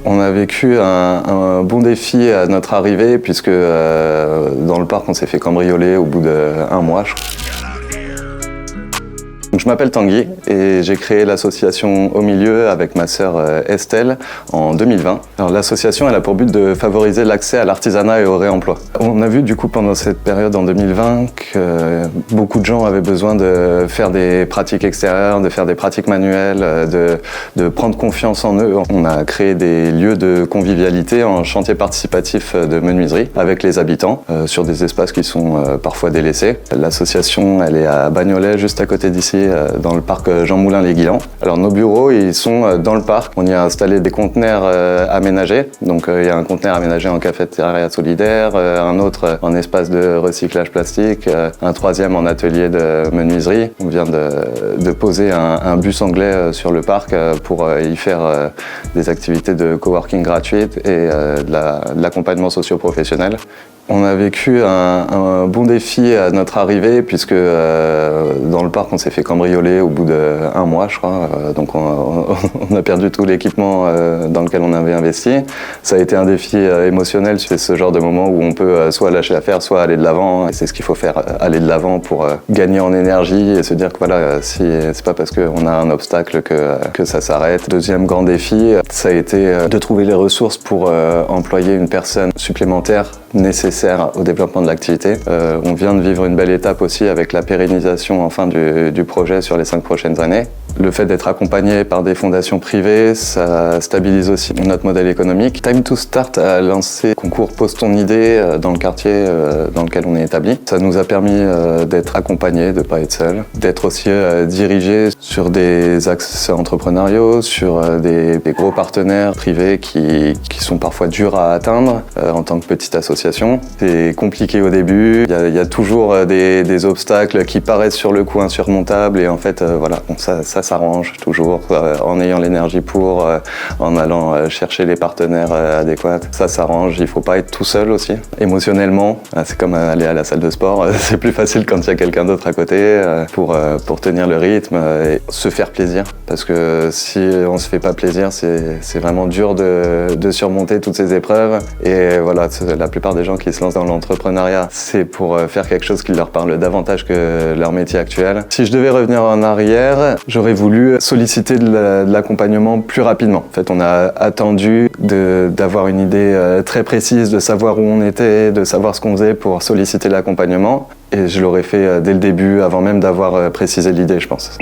On a vécu un bon défi à notre arrivée puisque dans le parc on s'est fait cambrioler au bout d'1 mois, je crois. Donc, je m'appelle Tanguy et j'ai créé l'association Au Milieu avec ma sœur Estelle en 2020. Alors, l'association elle a pour but de favoriser l'accès à l'artisanat et au réemploi. On a vu du coup pendant cette période en 2020 que beaucoup de gens avaient besoin de faire des pratiques extérieures, de faire des pratiques manuelles, de prendre confiance en eux. On a créé des lieux de convivialité en chantier participatif de menuiserie avec les habitants sur des espaces qui sont parfois délaissés. L'association elle est à Bagnolet, juste à côté d'ici, dans le parc Jean Moulin-les-Guilans. Alors nos bureaux ils sont dans le parc. On y a installé des conteneurs aménagés. Donc il y a un conteneur aménagé en cafétéria solidaire, un autre en espace de recyclage plastique, un troisième en atelier de menuiserie. On vient de poser un bus anglais sur le parc pour y faire des activités de coworking gratuites et de l'accompagnement socio-professionnel. On a vécu un bon défi à notre arrivée puisque dans le parc on s'est fait cambrioler au bout d'1 mois, je crois. Donc on a perdu tout l'équipement dans lequel on avait investi. Ça a été un défi émotionnel. C'est ce genre de moment où on peut soit lâcher l'affaire, soit aller de l'avant. Et c'est ce qu'il faut faire, aller de l'avant pour gagner en énergie et se dire que voilà, si c'est pas parce qu'on a un obstacle que ça s'arrête. Deuxième grand défi, ça a été de trouver les ressources pour employer une personne supplémentaire nécessaire au développement de l'activité. On vient de vivre une belle étape aussi avec la pérennisation enfin du projet sur les 5 prochaines années. Le fait d'être accompagné par des fondations privées, ça stabilise aussi notre modèle économique. Time to Start a lancé le concours Pose ton idée dans le quartier dans lequel on est établi. Ça nous a permis d'être accompagnés, de ne pas être seuls, d'être aussi dirigés sur des axes entrepreneuriaux, sur des gros partenaires privés qui sont parfois durs à atteindre en tant que petite association. C'est compliqué au début, il y a toujours des obstacles qui paraissent sur le coup insurmontables et en fait voilà, bon, ça s'arrange toujours en ayant l'énergie pour, en allant chercher les partenaires adéquats. Ça s'arrange, il faut pas être tout seul aussi. Émotionnellement, c'est comme aller à la salle de sport, c'est plus facile quand il y a quelqu'un d'autre à côté pour tenir le rythme et se faire plaisir. Parce que si on se fait pas plaisir, c'est vraiment dur de surmonter toutes ces épreuves. Et voilà, la plupart des gens qui se lancent dans l'entrepreneuriat, c'est pour faire quelque chose qui leur parle davantage que leur métier actuel. Si je devais revenir en arrière, j'aurais voulu solliciter de l'accompagnement plus rapidement. En fait, on a attendu d'avoir une idée très précise, de savoir où on était, de savoir ce qu'on faisait pour solliciter l'accompagnement. Et je l'aurais fait dès le début, avant même d'avoir précisé l'idée, je pense.